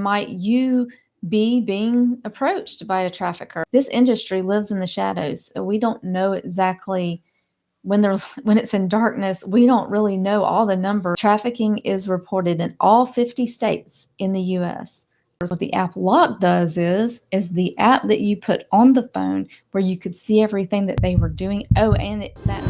might you be being approached by a trafficker? This industry lives in the shadows. So we don't know exactly when it's in darkness. We don't really know all the numbers. Trafficking is reported in all 50 states in the US. What the app Lock does is the app that you put on the phone where you could see everything that they were doing. Oh, and that.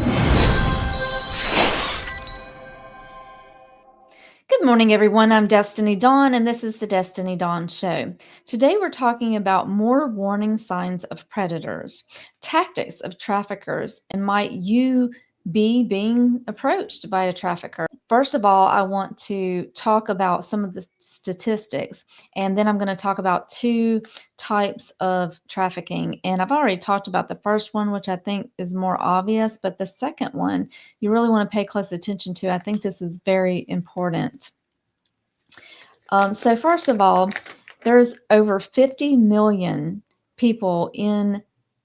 Good morning, everyone. I'm Destiny Dawn, and this is the Destiny Dawn Show. Today, we're talking about more warning signs of predators, tactics of traffickers, and might you be being approached by a trafficker? First of all, I want to talk about some of the statistics, and then I'm going to talk about two types of trafficking. And I've already talked about the first one, which I think is more obvious, but the second one, you really want to pay close attention to. I think this is very important. So first of all, there's over 50 million people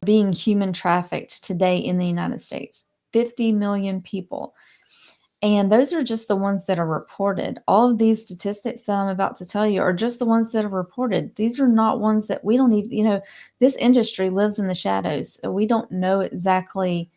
being human trafficked today in the United States. 50 million people. And those are just the ones that are reported. All of these statistics that I'm about to tell you are just the ones that are reported. These are not ones that we don't even, this industry lives in the shadows. So we don't know exactly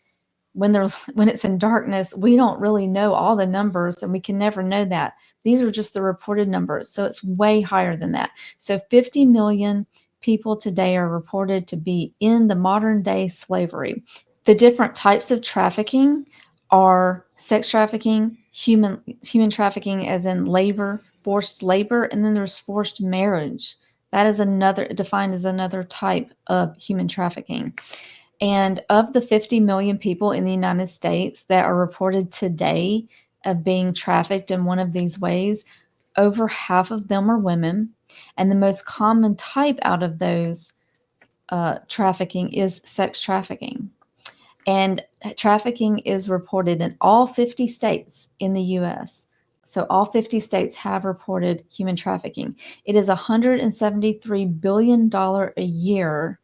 when it's in darkness. We don't really know all the numbers, and we can never know that. These are just the reported numbers. So it's way higher than that. So 50 million people today are reported to be in the modern day slavery. The different types of trafficking are sex trafficking, human trafficking as in labor, forced labor, and then there's forced marriage. That is defined as another type of human trafficking. And of the 50 million people in the United States that are reported today of being trafficked in one of these ways, over half of them are women. And the most common type out of those trafficking is sex trafficking. And trafficking is reported in all 50 states in the US. So all 50 states have reported human trafficking. It is a $173 billion a year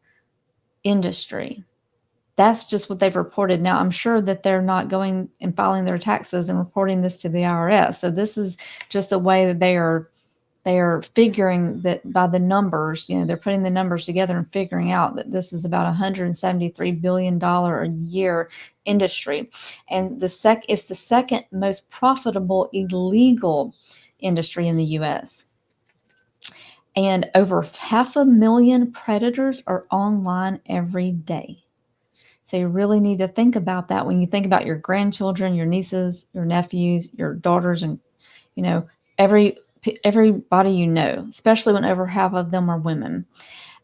industry. That's just what they've reported. Now, I'm sure that they're not going and filing their taxes and reporting this to the IRS. So this is just a way that they are figuring that by the numbers, they're putting the numbers together and figuring out that this is about $173 billion a year industry. And it's the second most profitable illegal industry in the US. And over 500,000 predators are online every day. So you really need to think about that when you think about your grandchildren, your nieces, your nephews, your daughters, and everybody especially when over half of them are women.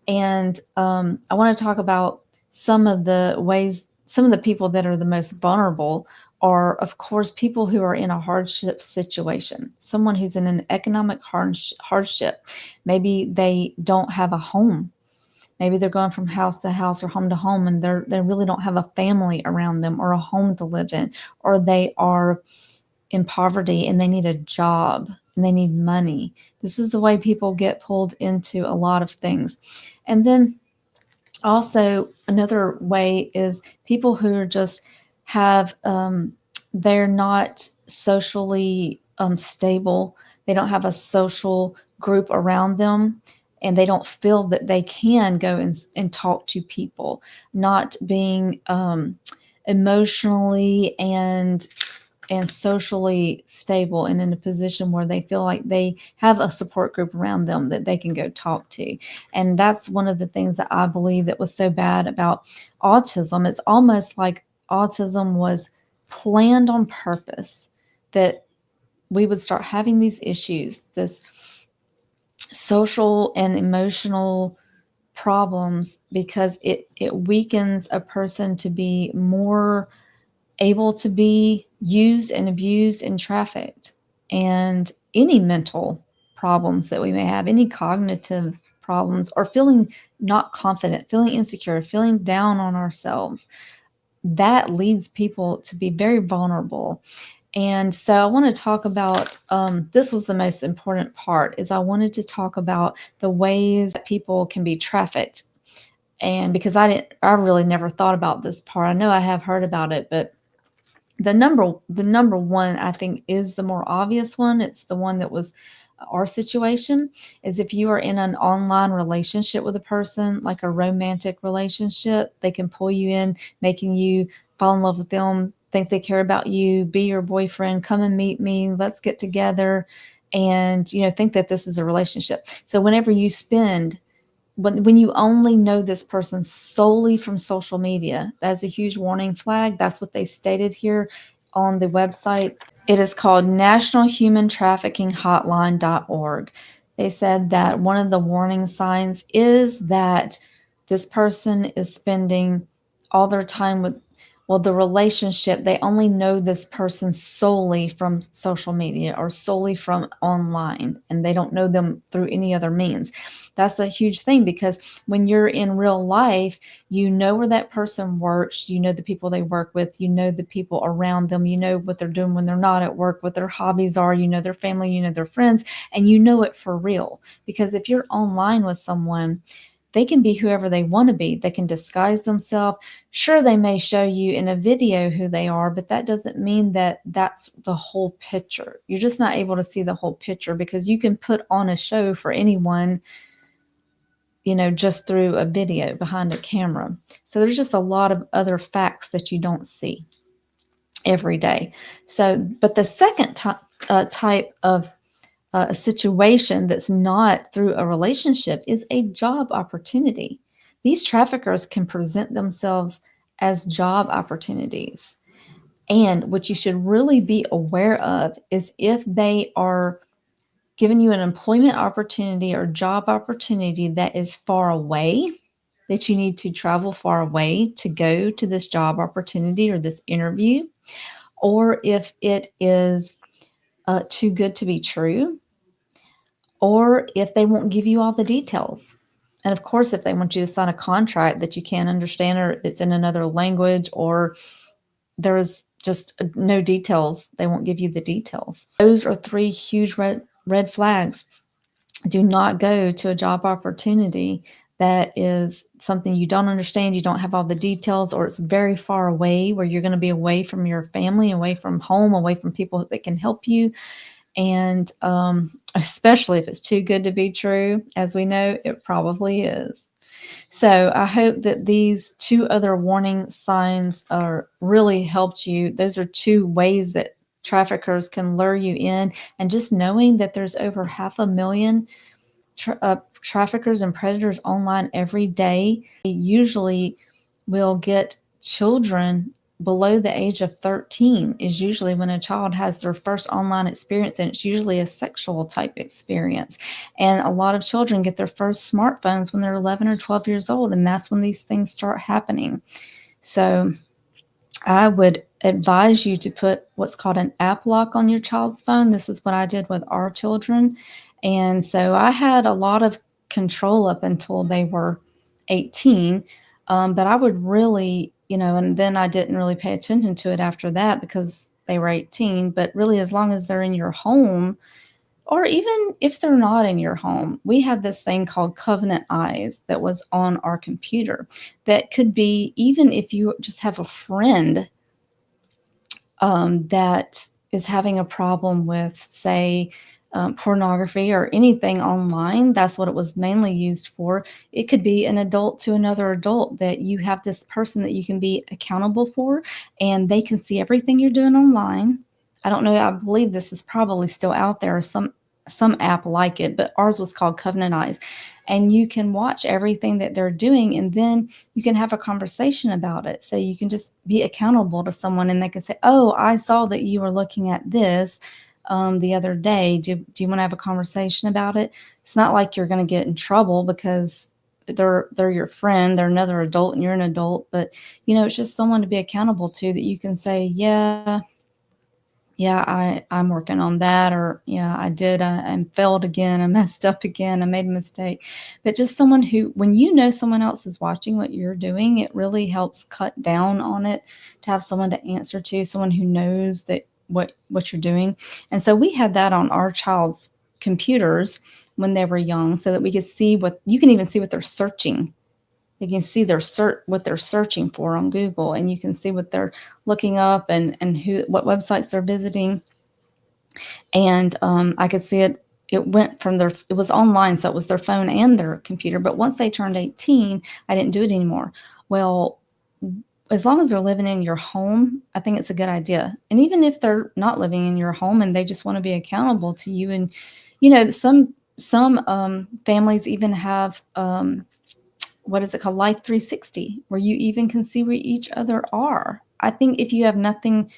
And I want to talk about some of the people that are the most vulnerable are, of course, people who are in a hardship situation, someone who's in an economic hardship. Maybe they don't have a home. Maybe they're going from house to house or home to home, and they really don't have a family around them or a home to live in, or they are in poverty and they need a job and they need money. This is the way people get pulled into a lot of things. And then also another way is people who are just they're not socially stable. They don't have a social group around them, and they don't feel that they can go and talk to people, not being emotionally and socially stable and in a position where they feel like they have a support group around them that they can go talk to. And that's one of the things that I believe that was so bad about autism. It's almost like autism was planned on purpose, that we would start having these issues, this social and emotional problems, because it weakens a person to be more able to be used and abused and trafficked. And any mental problems that we may have, any cognitive problems, or feeling not confident, feeling insecure, feeling down on ourselves, that leads people to be very vulnerable. And so I want to talk about, this was the most important part, is I wanted to talk about the ways that people can be trafficked. And because I really never thought about this part. I know I have heard about it, but the number one, I think, is the more obvious one. It's the one that was our situation is if you are in an online relationship with a person, like a romantic relationship, they can pull you in, making you fall in love with them, think they care about you, be your boyfriend, come and meet me, let's get together, and think that this is a relationship. So whenever you spend when you only know this person solely from social media, that's a huge warning flag. That's what they stated here on the website. It is called National Human Trafficking Hotline.org. They said that one of the warning signs is that this person is spending all their time with, well, the relationship, they only know this person solely from social media or solely from online, and they don't know them through any other means. That's a huge thing, because when you're in real life, you know where that person works, you know the people they work with, you know the people around them, you know what they're doing when they're not at work, what their hobbies are, you know their family, you know their friends, and you know it for real. Because if you're online with someone, they can be whoever they want to be. They can disguise themselves. Sure, they may show you in a video who they are, but that doesn't mean that that's the whole picture. You're just not able to see the whole picture, because you can put on a show for anyone, just through a video behind a camera. So there's just a lot of other facts that you don't see every day. So, but the second type of a situation that's not through a relationship is a job opportunity. These traffickers can present themselves as job opportunities. And what you should really be aware of is if they are giving you an employment opportunity or job opportunity that is far away, that you need to travel far away to go to this job opportunity or this interview, or if it is too good to be true, or if they won't give you all the details. And of course, if they want you to sign a contract that you can't understand, or it's in another language, or there's just no details, they won't give you the details. Those are three huge red flags. Do not go to a job opportunity that is something you don't understand, you don't have all the details, or it's very far away, where you're going to be away from your family, away from home, away from people that can help you. And especially if it's too good to be true, as we know, it probably is. So I hope that these two other warning signs are really helped you. Those are two ways that traffickers can lure you in. And just knowing that there's over 500,000 traffickers and predators online every day, they usually will get children below the age of 13 is usually when a child has their first online experience, and it's usually a sexual type experience. And a lot of children get their first smartphones when they're 11 or 12 years old, and that's when these things start happening. So I would advise you to put what's called an app lock on your child's phone. This is what I did with our children. And so I had a lot of control up until they were 18. But I would really, and then I didn't really pay attention to it after that because they were 18. But really, as long as they're in your home, or even if they're not in your home, we had this thing called Covenant Eyes that was on our computer that could be, even if you just have a friend that is having a problem with, say, pornography or anything online. That's what it was mainly used for. It could be an adult to another adult, that you have this person that you can be accountable for, and they can see everything you're doing online. I don't know. I believe this is probably still out there, some app like it, but ours was called Covenant Eyes. And you can watch everything that they're doing, and then you can have a conversation about it. So you can just be accountable to someone, and they can say, "Oh, I saw that you were looking at this the other day. Do you want to have a conversation about it?" It's not like you're going to get in trouble because they're your friend, they're another adult, and you're an adult. But it's just someone to be accountable to, that you can say, yeah, I'm working on that, or yeah, I failed again, I messed up again, I made a mistake. But just someone who, when someone else is watching what you're doing, it really helps cut down on it, to have someone to answer to, someone who knows that what you're doing. And so we had that on our child's computers when they were young, so that we could see what, you can even see what they're searching. You can see what they're searching for on Google, and you can see what they're looking up, and what websites they're visiting. And I could see it it went from it was online, so it was their phone and their computer. But once they turned 18, I didn't do it anymore. Well, as long as they're living in your home, I think it's a good idea. And even if they're not living in your home and they just want to be accountable to you, and some families even have what is it called, Life 360, where you even can see where each other are. I think if you have nothing,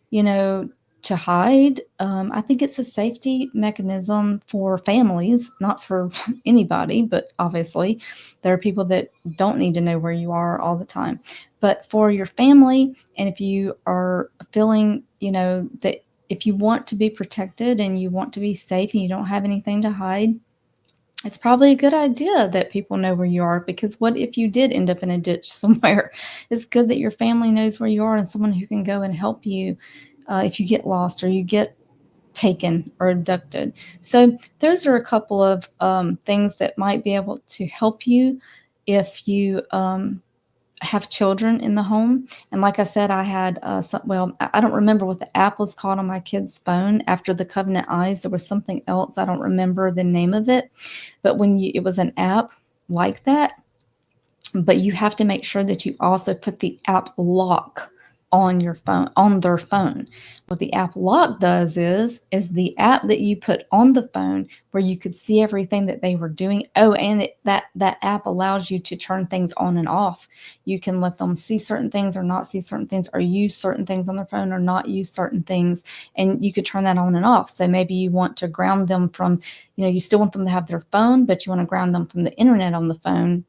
you know, to hide, I think it's a safety mechanism for families, not for anybody, but obviously there are people that don't need to know where you are all the time. But for your family, and if you are feeling, that if you want to be protected and you want to be safe and you don't have anything to hide, it's probably a good idea that people know where you are, because what if you did end up in a ditch somewhere? It's good that your family knows where you are and someone who can go and help you if you get lost or you get taken or abducted. So those are a couple of things that might be able to help you if you have children in the home. And like I said, I had I don't remember what the app was called on my kid's phone. After the Covenant Eyes, there was something else. I don't remember the name of it, but it was an app like that. But you have to make sure that you also put the app lock on your phone, on their phone. What the app lock does is the app that you put on the phone where you could see everything that they were doing. Oh, and that app allows you to turn things on and off. You can let them see certain things or not see certain things, or use certain things on their phone or not use certain things, and you could turn that on and off. So maybe you want to ground them from, you still want them to have their phone, but you want to ground them from the internet on the phone.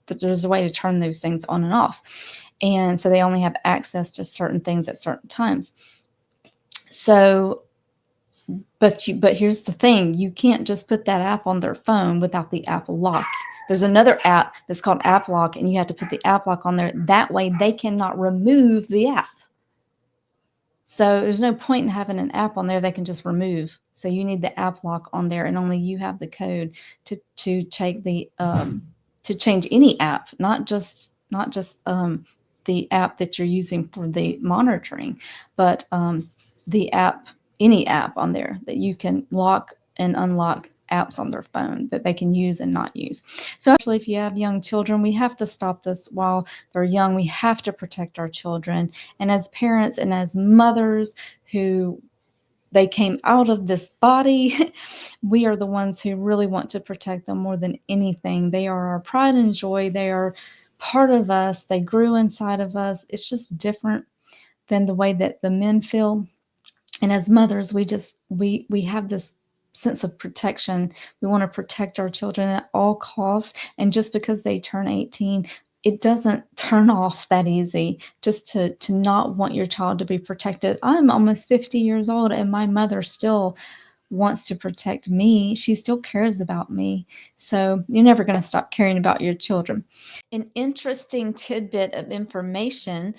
There's a way to turn those things on and off. And so they only have access to certain things at certain times. So, but here's the thing, you can't just put that app on their phone without the app lock. There's another app that's called App Lock, and you have to put the app lock on there. That way they cannot remove the app. So there's no point in having an app on there they can just remove. So you need the app lock on there, and only you have the code to take the to change any app, not just the app that you're using for the monitoring, but the app, any app on there that you can lock and unlock apps on their phone that they can use and not use. So actually, if you have young children, we have to stop this while they're young. We have to protect our children. And as parents and as mothers who they came out of this body, we are the ones who really want to protect them more than anything. They are our pride and joy. They are part of us. They grew inside of us. It's just different than the way that the men feel. And as mothers, we have this sense of protection. We want to protect our children at all costs. And just because they turn 18, it doesn't turn off that easy, just to not want your child to be protected. I'm almost 50 years old, and my mother still wants to protect me. She still cares about me. So you're never going to stop caring about your children. An interesting tidbit of information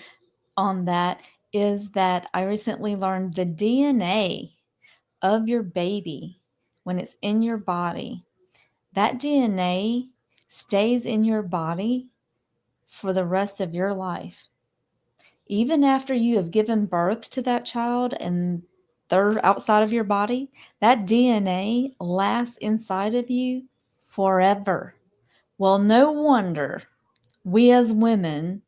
on that is that I recently learned the DNA of your baby, when it's in your body, that DNA stays in your body for the rest of your life. Even after you have given birth to that child and they're outside of your body, that DNA lasts inside of you forever. Well, no wonder we as women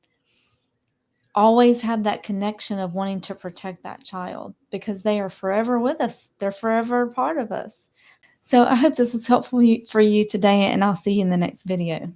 always have that connection of wanting to protect that child, because they are forever with us. They're forever a part of us. So I hope this was helpful for you today, and I'll see you in the next video.